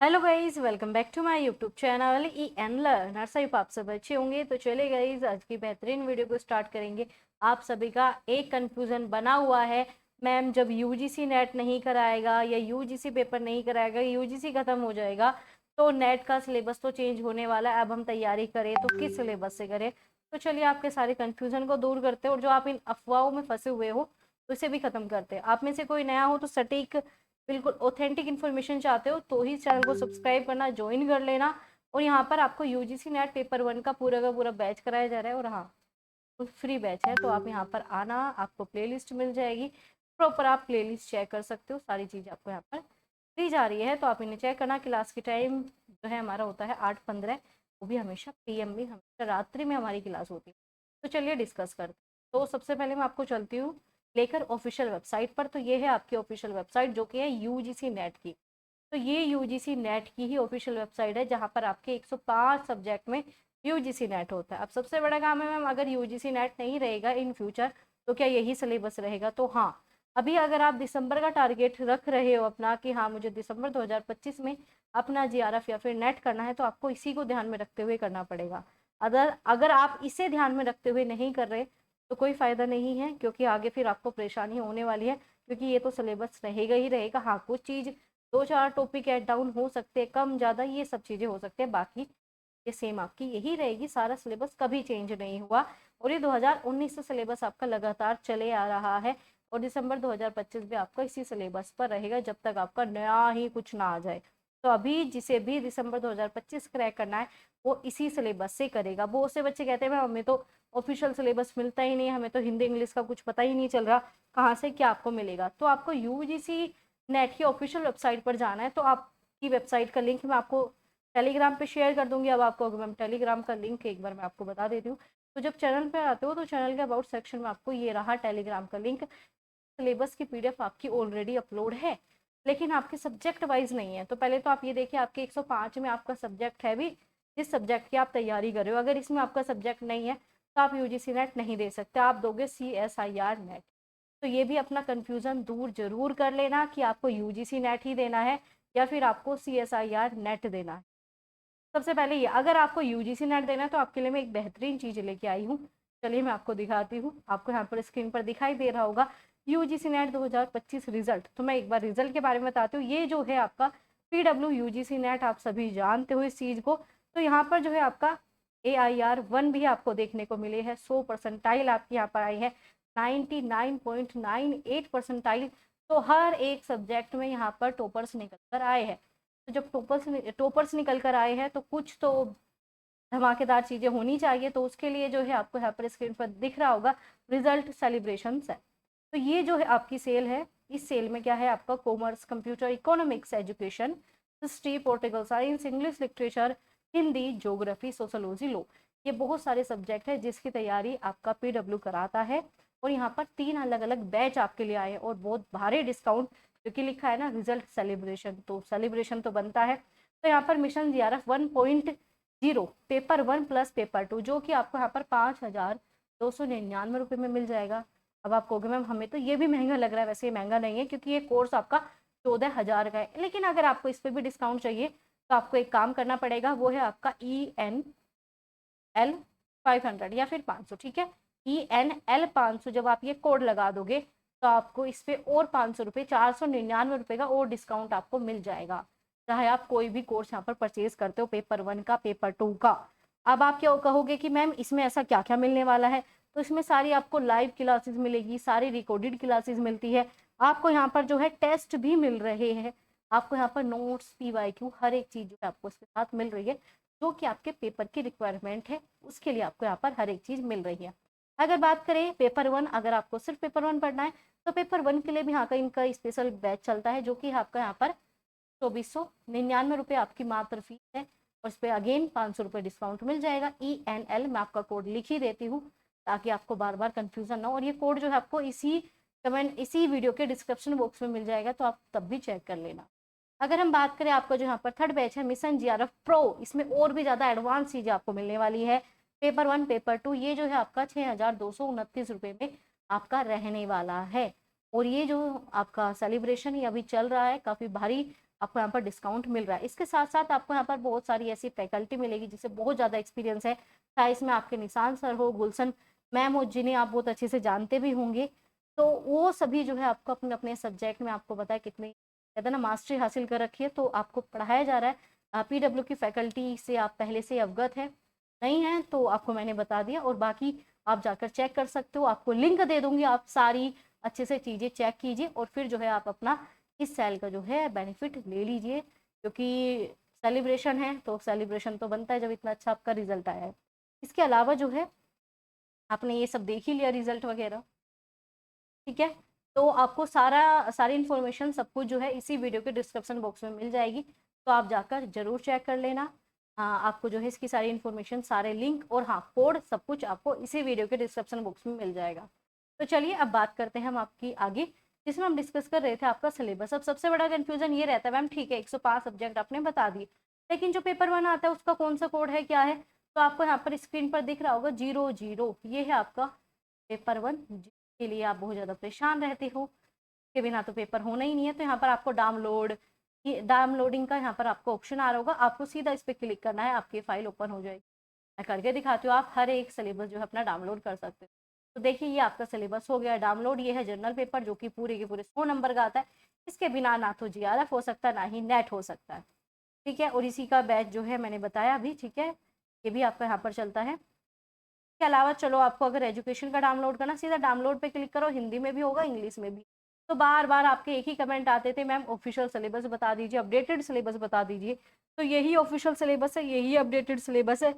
Hello guys, welcome back to my YouTube channel E N learner. सभी आप सब अच्छे होंगे। तो चलिए गाइज, आज की बेहतरीन वीडियो को स्टार्ट करेंगे। आप सभी का एक कंफ्यूजन बना हुआ है, मैम जब यूजीसी नेट नहीं कराएगा या यूजीसी पेपर नहीं कराएगा, यूजीसी खत्म हो जाएगा तो नेट का सिलेबस तो चेंज होने वाला है, अब हम तैयारी करें तो किस सिलेबस से करें। तो चलिए आपके सारे कंफ्यूजन को दूर करते हैं और जो आप इन अफवाहों में फंसे हुए हो उसे भी खत्म करते हैं। आप में से कोई नया हो तो सटीक बिल्कुल ऑथेंटिक इन्फॉर्मेशन चाहते हो तो ही चैनल को सब्सक्राइब करना, ज्वाइन कर लेना। और यहाँ पर आपको यूजीसी नेट पेपर 1 का पूरा बैच कराया जा रहा है और हाँ, फ्री बैच है। तो आप यहाँ पर आना, आपको प्लेलिस्ट मिल जाएगी, प्रॉपर आप प्लेलिस्ट चेक कर सकते हो। सारी चीज़ आपको यहाँ पर दी जा रही है तो आप इन्हें चेक करना। क्लास की टाइम जो है हमारा होता है 8:15, वो भी हमेशा पीएम में, हमेशा रात्रि में हमारी क्लास होती है। तो चलिए डिस्कस करते हैं। तो सबसे पहले मैं आपको चलती हूँ लेकर ऑफिशियल वेबसाइट पर। तो ये है आपकी ऑफिशियल वेबसाइट जो कि है यूजीसी नेट की। तो ये यूजीसी नेट की ही ऑफिशियल वेबसाइट है जहाँ पर आपके 105 सब्जेक्ट में यूजीसी नेट होता है। अब सबसे बड़ा काम है मैम, अगर यूजीसी नेट नहीं रहेगा इन फ्यूचर तो क्या यही सिलेबस रहेगा? तो हाँ, अभी अगर आप दिसंबर का टारगेट रख रहे हो अपना कि हाँ मुझे दिसंबर 2025 में अपना जीआरएफ या फिर नेट करना है, तो आपको इसी को ध्यान में रखते हुए करना पड़ेगा। अगर अगर आप इसे ध्यान में रखते हुए नहीं कर रहे तो कोई फ़ायदा नहीं है, क्योंकि आगे फिर आपको परेशानी होने वाली है, क्योंकि ये तो सिलेबस रहेगा ही रहेगा। हाँ, कुछ चीज़ 2-4 टॉपिक ऐड डाउन हो सकते हैं, कम ज़्यादा ये सब चीज़ें हो सकते हैं, बाकी ये सेम आपकी यही रहेगी। सारा सिलेबस कभी चेंज नहीं हुआ और ये 2019 से सिलेबस आपका लगातार चले आ रहा है और दिसंबर 2025 भी आपका इसी सिलेबस पर रहेगा जब तक आपका नया ही कुछ ना आ जाए। तो अभी जिसे भी दिसंबर 2025 क्रैक करना है वो इसी सिलेबस से करेगा। बहुत से बच्चे कहते हैं मैम हमें तो ऑफिशियल सिलेबस मिलता ही नहीं, हमें तो हिंदी इंग्लिश का कुछ पता ही नहीं चल रहा, कहाँ से क्या आपको मिलेगा? तो आपको यूजीसी नेट की ऑफिशियल वेबसाइट पर जाना है। तो आपकी वेबसाइट का लिंक मैं आपको टेलीग्राम पे शेयर कर दूंगी। अब आपको मैम टेलीग्राम का लिंक एक बार मैं आपको बता देती हूँ। तो जब चैनल पे आते हो तो चैनल के अबाउट सेक्शन में आपको ये रहा टेलीग्राम का लिंक। सिलेबस की पीडीएफ आपकी ऑलरेडी अपलोड है, लेकिन आपके सब्जेक्ट वाइज नहीं है। तो पहले तो आप ये देखिए, आपके 105 में आपका सब्जेक्ट है भी जिस सब्जेक्ट की आप तैयारी कर रहे हो, अगर इसमें आपका सब्जेक्ट नहीं है तो आप यूजीसी नेट नहीं दे सकते, आप दोगे CSIR नेट। तो ये भी अपना कन्फ्यूज़न दूर जरूर कर लेना कि आपको यूजीसी नेट ही देना है या फिर आपको CSIR नेट देना है। सबसे पहले ये, अगर आपको यूजीसी नेट देना है तो आपके लिए मैं एक बेहतरीन चीज़ लेके आई हूँ। चलिए मैं आपको दिखाती हूँ। आपको यहाँ पर स्क्रीन पर दिखाई दे रहा होगा यूजीसी नेट 2025 रिजल्ट। तो मैं एक बार रिजल्ट के बारे में बताती हूँ। ये जो है आपका PW यूजीसी नेट, आप सभी जानते हो इस चीज़ को। तो यहाँ पर जो है आपका AIR 1 भी आपको देखने को मिले हैं। 100 परसेंटाइल आपकी यहाँ पर आई है, 99.98 परसेंटाइल। तो हर एक सब्जेक्ट में यहाँ पर टॉपर्स निकल कर आए हैं। तो जब टॉपर्स निकल कर आए हैं तो कुछ तो धमाकेदार चीजें होनी चाहिए। तो उसके लिए जो है आपको यहाँ पर स्क्रीन पर दिख रहा होगा रिजल्ट सेलिब्रेशन है। तो ये जो है आपकी सेल है, इस सेल में क्या है आपका commerce, computer, economics, education, history, political science, English literature, Hindi, geography, sociology, लो, ये बहुत सारे सब्जेक्ट है जिसकी तैयारी आपका PW कराता है। और यहाँ पर 3 अलग अलग बैच आपके लिए आए और बहुत भारी डिस्काउंट, क्योंकि लिखा है ना रिजल्ट सेलिब्रेशन, तो सेलिब्रेशन तो बनता है। तो यहाँ पर mission GRF 1.0 paper 1 plus paper 2 जो कि आपको यहाँ पर 5,299 रुपये में मिल जाएगा। अब आप कहोगे मैम हमें तो ये भी महंगा लग रहा है। वैसे ये महंगा नहीं है, क्योंकि ये कोर्स आपका 14,000 का है, लेकिन अगर आपको इस पर भी डिस्काउंट चाहिए तो आपको एक काम करना पड़ेगा, वो है आपका ENL 500 या फिर 500, ठीक है। ENL 500 जब आप ये कोड लगा दोगे तो आपको इस पे और 500 रुपये, 499 रुपये का और डिस्काउंट आपको मिल जाएगा, चाहे आप कोई भी कोर्स यहाँ पर परचेज करते हो, पेपर 1 का, पेपर 2 का। अब आप क्या कहोगे कि मैम इसमें ऐसा क्या क्या मिलने वाला है? तो इसमें सारी आपको लाइव क्लासेस मिलेगी, सारी रिकॉर्डेड क्लासेस मिलती है, आपको यहाँ पर जो है टेस्ट भी मिल रहे हैं, आपको यहाँ पर नोट्स, PYQ, हर एक चीज़ जो है आपको इसके साथ मिल रही है, जो कि आपके पेपर की रिक्वायरमेंट है उसके लिए आपको यहाँ पर हर एक चीज़ मिल रही है। अगर बात करें पेपर 1, अगर आपको सिर्फ पेपर 1 पढ़ना है तो पेपर 1 के लिए भी यहाँ का इनका स्पेशल बैच चलता है, जो कि आपका यहाँ पर 2,499 रुपये आपकी मात्र फीस है और इस पर अगेन 500 रुपये डिस्काउंट मिल जाएगा। ENL मैं आपका कोड लिख ही देती हूँ ताकि आपको बार बार कंफ्यूजन ना हो, और ये कोड जो है आपको इसी वीडियो के डिस्क्रिप्शन बॉक्स में मिल जाएगा, तो आप तब भी चेक कर लेना। अगर हम बात करें आपका जो यहाँ पर थर्ड बैच है मिशन जीआरएफ प्रो, इसमें और भी ज़्यादा एडवांस चीज़ें आपको मिलने वाली है। पेपर 1, पेपर 2 ये जो है आपका 6,229 रुपये में आपका रहने वाला है। और ये जो आपका सेलिब्रेशन ये अभी चल रहा है, काफ़ी भारी आपको यहाँ पर डिस्काउंट मिल रहा है। इसके साथ साथ आपको यहाँ पर बहुत सारी ऐसी फैकल्टी मिलेगी जिससे बहुत ज़्यादा एक्सपीरियंस है, चाहे इसमें आपके निशान सर हो, गुलशन मैम हो, जिन्हें आप बहुत अच्छे से जानते भी होंगे। तो वो सभी जो है आपको अपने अपने सब्जेक्ट में आपको बताया कितनी कहते हैं ना मास्टरी हासिल कर रखी है, तो आपको पढ़ाया जा रहा है। PW की फैकल्टी से आप पहले से अवगत है, नहीं है तो आपको मैंने बता दिया, और बाकी आप जाकर चेक कर सकते हो। आपको लिंक दे दूंगी, आप सारी अच्छे से चीज़ें चेक कीजिए और फिर जो है आप अपना इस सेल का जो है बेनिफिट ले लीजिए, क्योंकि सेलिब्रेशन है तो सेलिब्रेशन तो बनता है जब इतना अच्छा आपका रिजल्ट आया है। इसके अलावा जो है आपने ये सब देख ही लिया रिजल्ट वगैरह, ठीक है। तो आपको सारी इन्फॉर्मेशन सब कुछ जो है इसी वीडियो के डिस्क्रिप्शन बॉक्स में मिल जाएगी, तो आप जाकर जरूर चेक कर लेना। हाँ, आपको जो है इसकी सारी इन्फॉर्मेशन, सारे लिंक और हाँ कोड सब कुछ आपको इसी वीडियो के डिस्क्रिप्शन बॉक्स में मिल जाएगा। तो चलिए अब बात करते हैं हम आपकी आगे, जिसमें हम डिस्कस कर रहे थे आपका सिलेबस। अब सबसे बड़ा कन्फ्यूजन ये रहता है मैम ठीक है 105 सब्जेक्ट आपने बता दिए, लेकिन जो पेपर 1 आता है उसका कौन सा कोड है, क्या है। तो आपको यहाँ पर स्क्रीन पर दिख रहा होगा 00, ये है आपका पेपर 1, के लिए आप बहुत ज़्यादा परेशान रहते हो, के बिना तो पेपर होना ही नहीं है। तो यहाँ पर आपको ये डाउनलोडिंग का यहाँ पर आपको ऑप्शन आ रहा होगा, आपको सीधा इस पर क्लिक करना है, आपकी फाइल ओपन हो जाएगी। मैं करके दिखाती हूँ, आप हर एक सिलेबस जो है अपना डाउनलोड कर सकते हो। तो देखिए ये आपका सिलेबस हो गया डाउनलोड। ये है जनरल पेपर जो कि पूरे के पूरे 100 नंबर का आता है। इसके बिना ना तो GRF हो सकता है ना ही नेट हो सकता है, ठीक है। और इसी का बैच जो है मैंने बताया अभी, ठीक है, ये भी आपका यहाँ पर चलता है। इसके अलावा चलो आपको अगर एजुकेशन का डाउनलोड करना, सीधा डाउनलोड पे क्लिक करो, हिंदी में भी होगा इंग्लिश में भी। तो बार बार आपके एक ही कमेंट आते थे मैम ऑफिशियल सिलेबस बता दीजिए, अपडेटेड सिलेबस बता दीजिए। तो यही ऑफिशियल सिलेबस है, यही अपडेटेड सिलेबस है,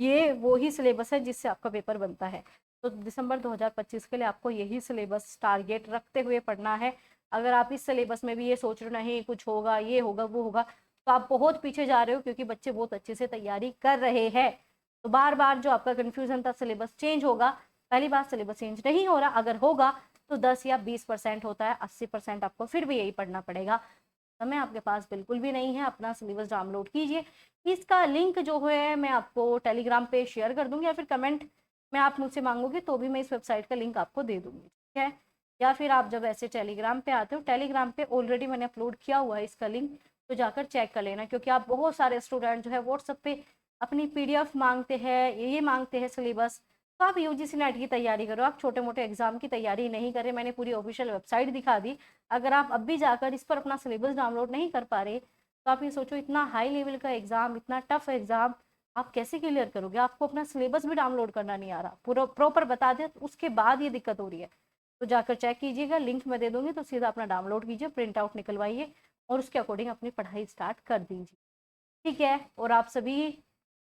ये वो ही सिलेबस है जिससे आपका पेपर बनता है। तो दिसंबर 2025 के लिए आपको यही सिलेबस टारगेट रखते हुए पढ़ना है। अगर आप इस सिलेबस में भी ये सोच रहे हो नहीं कुछ होगा, ये होगा, वो होगा, तो आप बहुत पीछे जा रहे हो, क्योंकि बच्चे बहुत अच्छे से तैयारी कर रहे हैं। तो बार बार जो आपका कन्फ्यूजन था सिलेबस चेंज होगा, पहली बार सिलेबस चेंज नहीं हो रहा, अगर होगा तो 10 या 20% होता है, 80% आपको फिर भी यही पढ़ना पड़ेगा। समय आपके पास बिल्कुल भी नहीं है, अपना सिलेबस डाउनलोड कीजिए। इसका लिंक जो है मैं आपको टेलीग्राम पे शेयर कर दूंगी, या फिर कमेंट में आप मुझसे मांगोगे तो भी मैं इस वेबसाइट का लिंक आपको दे दूंगी, ठीक है। या फिर आप जब ऐसे टेलीग्राम पे आते हो, टेलीग्राम पे ऑलरेडी मैंने अपलोड किया हुआ है इसका लिंक, तो जाकर चेक कर लेना, क्योंकि आप बहुत सारे स्टूडेंट जो है व्हाट्सएप पे अपनी PDF मांगते हैं, ये मांगते हैं सिलेबस। तो आप UGC नेट की तैयारी करो, आप छोटे मोटे एग्जाम की तैयारी नहीं करें। मैंने पूरी ऑफिशियल वेबसाइट दिखा दी, अगर आप अब भी जाकर इस पर अपना सिलेबस डाउनलोड नहीं कर पा रहे तो आप ये सोचो इतना हाई लेवल का एग्जाम, इतना टफ एग्जाम आप कैसे क्लियर करोगे। आपको अपना सिलेबस भी डाउनलोड करना नहीं आ रहा, पूरा प्रॉपर बता दे तो उसके बाद ये दिक्कत हो रही है। तो जाकर चेक कीजिएगा, लिंक मैं दे दूंगी, तो सीधा अपना डाउनलोड कीजिए, प्रिंट आउट निकलवाइए और उसके अकॉर्डिंग अपनी पढ़ाई स्टार्ट कर दीजिए, ठीक है। और आप सभी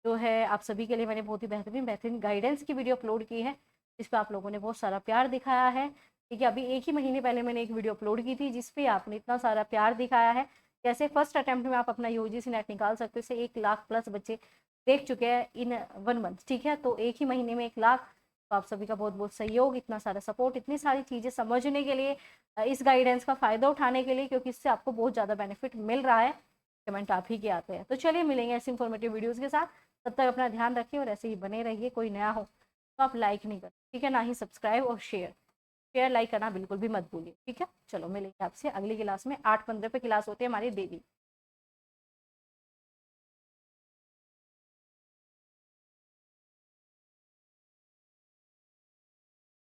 जो है, आप सभी के लिए मैंने बहुत ही बेहतरीन बेहतरीन गाइडेंस की वीडियो अपलोड की है, जिस पर आप लोगों ने बहुत सारा प्यार दिखाया है, ठीक है। अभी 1 ही महीने पहले मैंने एक वीडियो अपलोड की थी जिसपे आपने इतना सारा प्यार दिखाया है, कैसे फर्स्ट अटेम्प्ट में आप अपना UGC नेट निकाल सकते हो। इसे 1 लाख प्लस बच्चे देख चुके हैं इन 1 मंथ, ठीक है। तो 1 ही महीने में 1 लाख, तो आप सभी का बहुत बहुत सहयोग, इतना सारा सपोर्ट, इतनी सारी चीज़ें समझने के लिए, इस गाइडेंस का फ़ायदा उठाने के लिए, क्योंकि इससे आपको बहुत ज़्यादा बेनिफिट मिल रहा है। कमेंट आप ही के आते हैं। तो चलिए मिलेंगे ऐसी इंफॉर्मेटिव वीडियोज़ के साथ, तब तक अपना ध्यान रखिए और ऐसे ही बने रहिए। कोई नया हो तो आप लाइक नहीं करते, ठीक है, ना ही सब्सक्राइब और शेयर लाइक करना बिल्कुल भी मत भूलिए, ठीक है। चलो मिलेंगे आपसे अगली क्लास में, 8:15 पे क्लास होती है हमारी डेली।